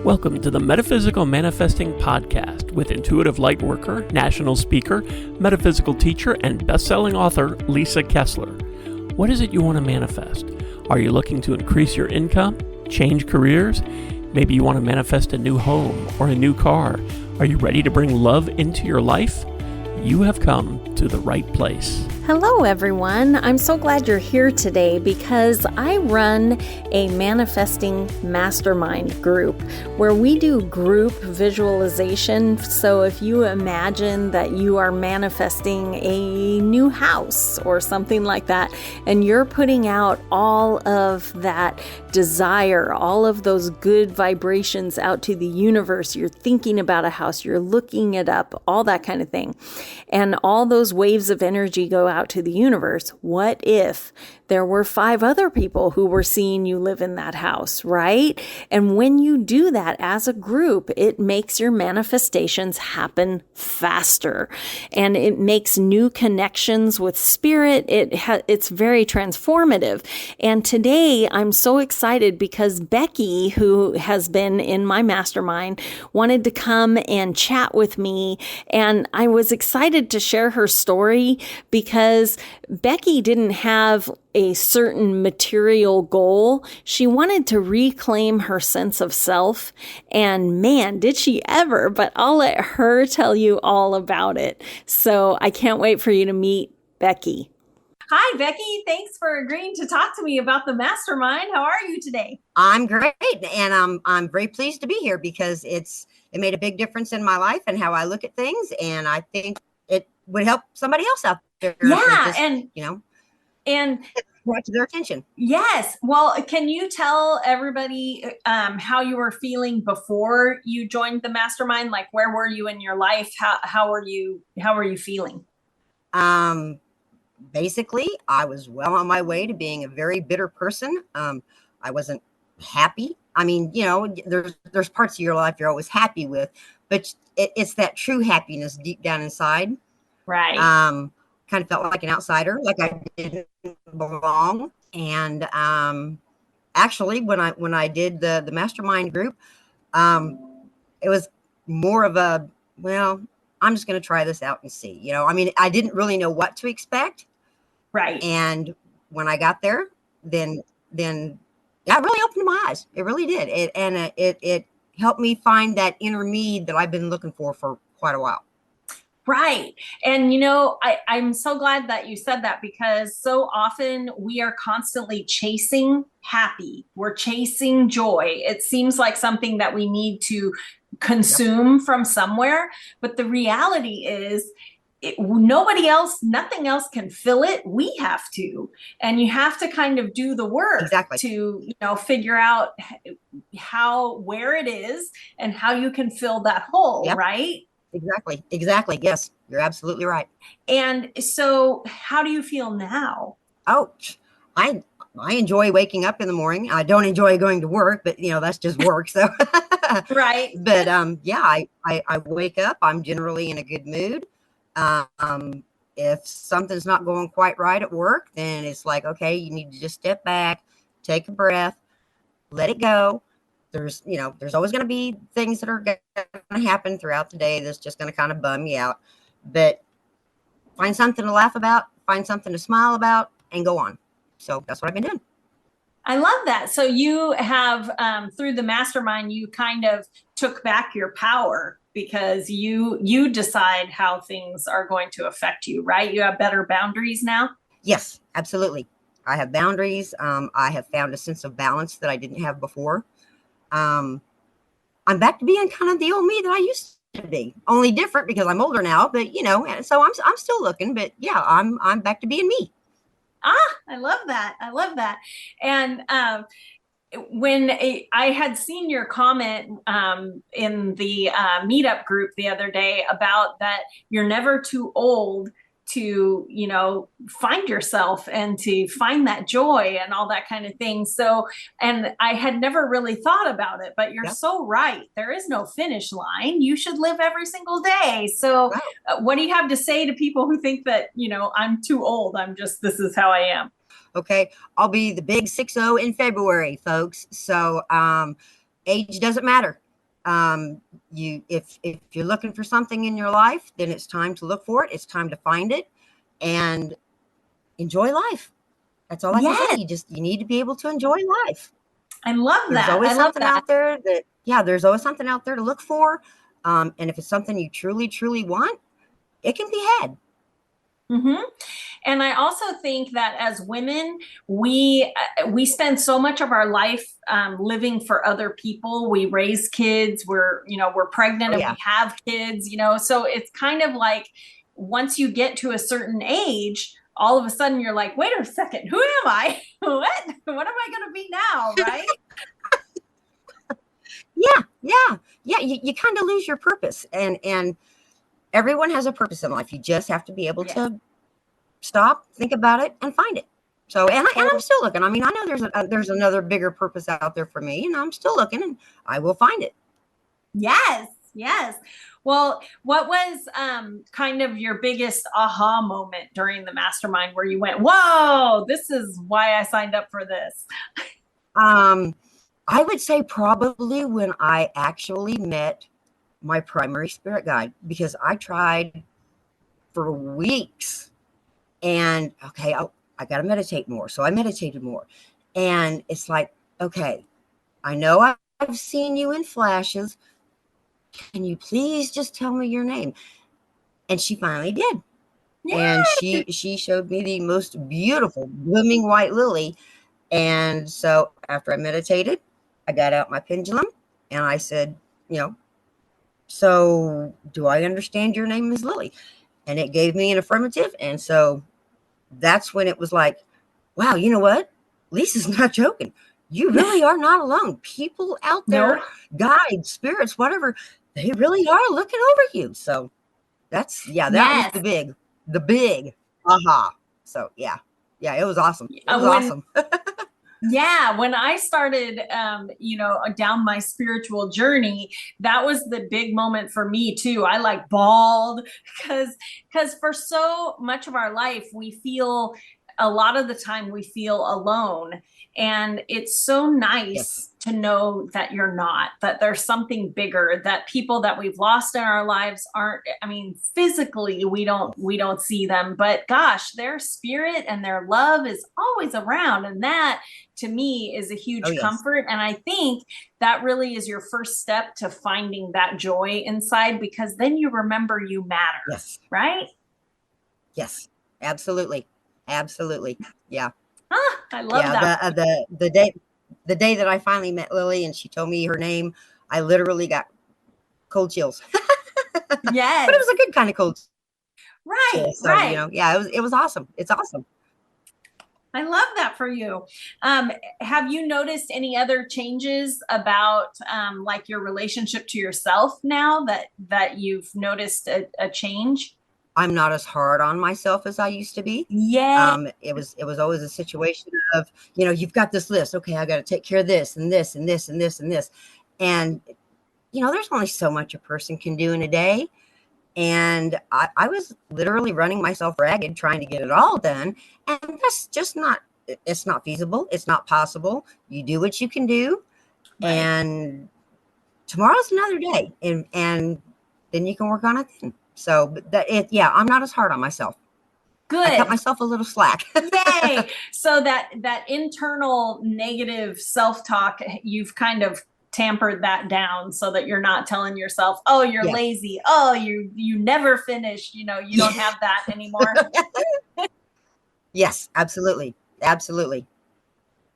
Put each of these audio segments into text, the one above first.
Welcome to the Metaphysical Manifesting Podcast with intuitive lightworker, national speaker, metaphysical teacher, and best-selling author Lisa Kessler. What is it you want to manifest? Are you looking to increase your income, change careers? Maybe you want to manifest a new home or a new car. Are you ready to bring love into your life? You have come to the right place. Hello, everyone. I'm so glad you're here today because I run a manifesting mastermind group where we do group visualization. So if you imagine that you are manifesting a new house or something like that, and you're putting out all of that desire, all of those good vibrations out to the universe, you're thinking about a house, you're looking it up, all that kind of thing. And all those waves of energy go out to the universe. What if there were 5 other people who were seeing you live in that house, right? And when you do that as a group, it makes your manifestations happen faster and it makes new connections with spirit. It's very transformative. And today I'm so excited because Becky, who has been in my mastermind, wanted to come and chat with me. And I was excited to share her story because Becky didn't have a certain material goal. She wanted to reclaim her sense of self. And man, did she ever, but I'll let her tell you all about it. So I can't wait for you to meet Becky. Hi, Becky. Thanks for agreeing to talk to me about the mastermind. How are you today? I'm great. And I'm very pleased to be here because it made a big difference in my life and how I look at things. And I think it would help somebody else out there. Yeah. And brought to their attention. Yes. Well, can you tell everybody how you were feeling before you joined the mastermind? Like, where were you in your life? How were you feeling? Basically, I was well on my way to being a very bitter person. I wasn't happy. I mean, there's parts of your life you're always happy with, but it's that true happiness deep down inside. Right. Kind of felt like an outsider, like I didn't belong. And actually, when I did the mastermind group, it was more of a, well, I'm just going to try this out and see. I didn't really know what to expect. Right. And when I got there, then yeah, it really opened my eyes. It really did. It helped me find that inner me that I've been looking for quite a while. Right. And, I'm so glad that you said that because so often we are constantly chasing happy. We're chasing joy. It seems like something that we need to consume from somewhere. But the reality is nothing else can fill it. We have to. And you have to kind of do the work to, figure out where it is and how you can fill that hole. Yep. Right. Exactly. Yes, you're absolutely right. And so how do you feel now? Oh, I enjoy waking up in the morning. I don't enjoy going to work, but that's just work. So right. But I wake up, I'm generally in a good mood. If something's not going quite right at work, then it's like, okay, you need to just step back, take a breath, let it go. There's always going to be things that are going to happen throughout the day that's just going to kind of bum you out. But find something to laugh about, find something to smile about, and go on. So that's what I've been doing. I love that. So you have, through the mastermind, you kind of took back your power because you decide how things are going to affect you, right? You have better boundaries now? Yes, absolutely. I have boundaries. I have found a sense of balance that I didn't have before. I'm back to being kind of the old me that I used to be, only different because I'm older now, but so I'm still looking, but yeah, I'm back to being me. I love that. And, when I had seen your comment in the meetup group the other day about that you're never too old to, find yourself and to find that joy and all that kind of thing. So, and I had never really thought about it, but you're so right. There is no finish line. You should live every single day. So what do you have to say to people who think that, I'm too old? This is how I am. Okay. I'll be the big 60 in February, folks. So, age doesn't matter. If you're looking for something in your life, then it's time to look for it. It's time to find it and enjoy life. That's all I can say. You need to be able to enjoy life. I love There's that. always I love something that. out there there's always something out there to look for. And if it's something you truly, truly want, it can be had. Mm-hmm. And I also think that as women, we spend so much of our life living for other people. We raise kids. We're pregnant and we have kids. So it's kind of like once you get to a certain age, all of a sudden you're like, wait a second, who am I? What am I going to be now? Right? Yeah. You kind of lose your purpose, and everyone has a purpose in life. You just have to be able to stop, think about it, and find it. So, and I'm still looking. I mean, I know there's another bigger purpose out there for me, and I'm still looking, and I will find it. Yes. Well, what was kind of your biggest aha moment during the mastermind where you went, whoa, this is why I signed up for this? I would say probably when I actually met my primary spirit guide, because I tried for weeks and okay, I got to meditate more. So I meditated more, and it's like, okay, I know I've seen you in flashes. Can you please just tell me your name? And she finally did. Yay! And she showed me the most beautiful blooming white lily. And so after I meditated, I got out my pendulum and I said, so do I understand your name is Lily? And it gave me an affirmative. And so that's when it was like, wow, you know what? Lisa's not joking. You really are not alone. People out there, guides, spirits, whatever, they really are looking over you. So that was the big aha. So yeah, it was awesome. It was awesome. Yeah, when I started, down my spiritual journey, that was the big moment for me too. I like bawled because for so much of our life, a lot of the time we feel alone. And it's so nice to know that you're not, that there's something bigger, that people that we've lost in our lives aren't, I mean, physically, we don't see them, but gosh, their spirit and their love is always around. And that to me is a huge comfort. And I think that really is your first step to finding that joy inside, because then you remember you matter, right? Yes, absolutely. Yeah. I love that. The day that I finally met Lily and she told me her name, I literally got cold chills. Yes. But it was a good kind of cold. Right. So, it was awesome. It's awesome. I love that for you. Have you noticed any other changes about like your relationship to yourself now that you've noticed a change? I'm not as hard on myself as I used to be. Yeah. It was always a situation of, you've got this list. Okay, I got to take care of this and this and this and this and this. And, there's only so much a person can do in a day. And I was literally running myself ragged trying to get it all done. And that's just it's not feasible. It's not possible. You do what you can do. Right. And tomorrow's another day. And then you can work on it then. So I'm not as hard on myself. Good. I cut myself a little slack. Yay. So that internal negative self-talk, you've kind of tampered that down so that you're not telling yourself, oh, you're lazy. Oh, you never finish. You don't have that anymore. Yes, absolutely. Absolutely.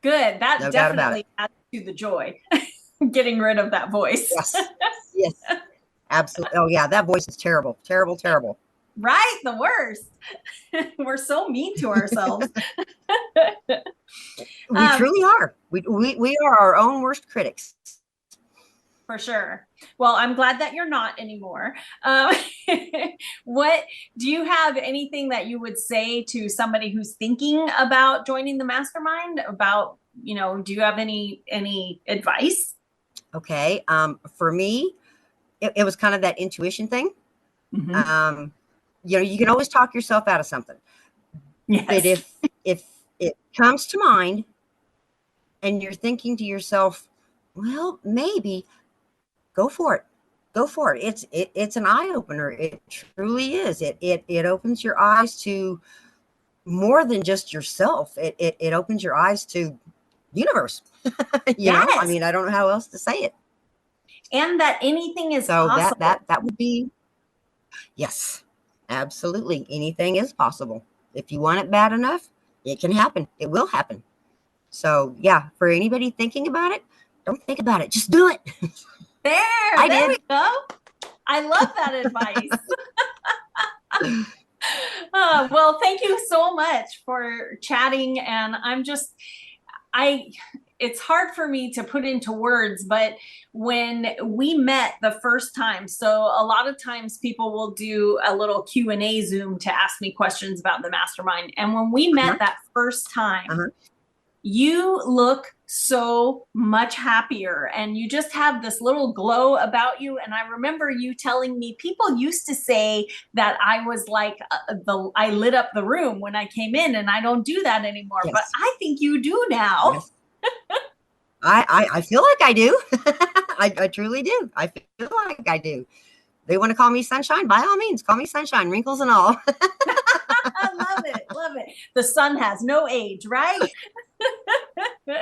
Good. That definitely adds to the joy. Getting rid of that voice. Yes. Absolutely. Oh yeah, that voice is terrible. Terrible. Right? The worst. We're so mean to ourselves. We truly are. We are our own worst critics. For sure. Well, I'm glad that you're not anymore. What do you have anything that you would say to somebody who's thinking about joining the mastermind about, do you have any advice? Okay. For me, it was kind of that intuition thing. Mm-hmm. You can always talk yourself out of something. Yes. But if it comes to mind and you're thinking to yourself, well, maybe, go for it. Go for it. It's an eye opener. It truly is. It opens your eyes to more than just yourself. It opens your eyes to universe. you know, I mean, I don't know how else to say it. And that anything is so possible. That would be, yes, absolutely. Anything is possible. If you want it bad enough, it can happen. It will happen. So yeah, for anybody thinking about it, don't think about it. Just do it. There we go. I love that advice. Well, thank you so much for chatting. And it's hard for me to put into words, but when we met the first time, so a lot of times people will do a little Q&A Zoom to ask me questions about the mastermind. And when we met that first time, you look so much happier and you just have this little glow about you. And I remember you telling me people used to say that I was like I lit up the room when I came in, and I don't do that anymore. But I think you do now. Yes. I feel like I do. I truly do. I feel like I do. They want to call me Sunshine, by all means, call me Sunshine, wrinkles and all. I love it. Love it. The sun has no age, right?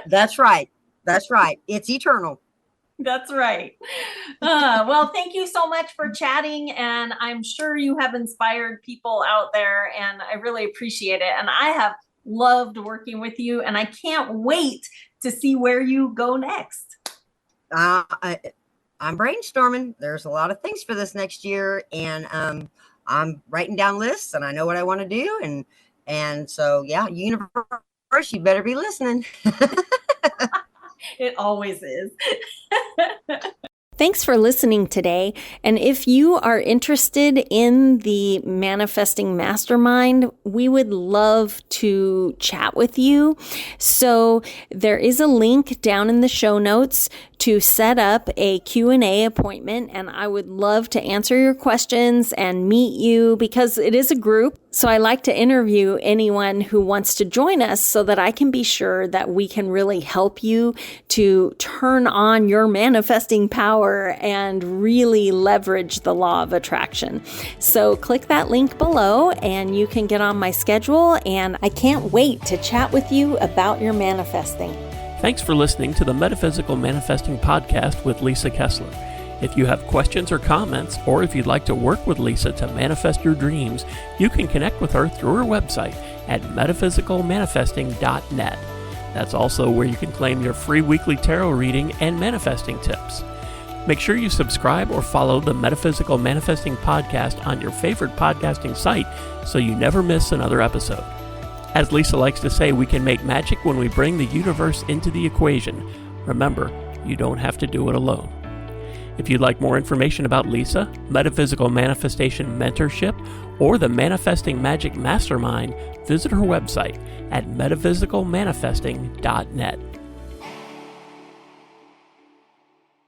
That's right. That's right. It's eternal. That's right. Well, thank you so much for chatting. And I'm sure you have inspired people out there, and I really appreciate it. And I have loved working with you, and I can't wait to see where you go next. I'm brainstorming. There's a lot of things for this next year, and I'm writing down lists, and I know what I want to do. And so, yeah, universe, you better be listening. It always is. Thanks for listening today. And if you are interested in the Manifesting Mastermind, we would love to chat with you. So there is a link down in the show notes to set up a Q&A appointment, and I would love to answer your questions and meet you because it is a group. So I like to interview anyone who wants to join us so that I can be sure that we can really help you to turn on your manifesting power and really leverage the law of attraction. So click that link below and you can get on my schedule, and I can't wait to chat with you about your manifesting. Thanks for listening to the Metaphysical Manifesting Podcast with Lisa Kessler. If you have questions or comments, or if you'd like to work with Lisa to manifest your dreams, you can connect with her through her website at metaphysicalmanifesting.net. That's also where you can claim your free weekly tarot reading and manifesting tips. Make sure you subscribe or follow the Metaphysical Manifesting Podcast on your favorite podcasting site so you never miss another episode. As Lisa likes to say, we can make magic when we bring the universe into the equation. Remember, you don't have to do it alone. If you'd like more information about Lisa, Metaphysical Manifestation Mentorship, or the Manifesting Magic Mastermind, visit her website at metaphysicalmanifesting.net.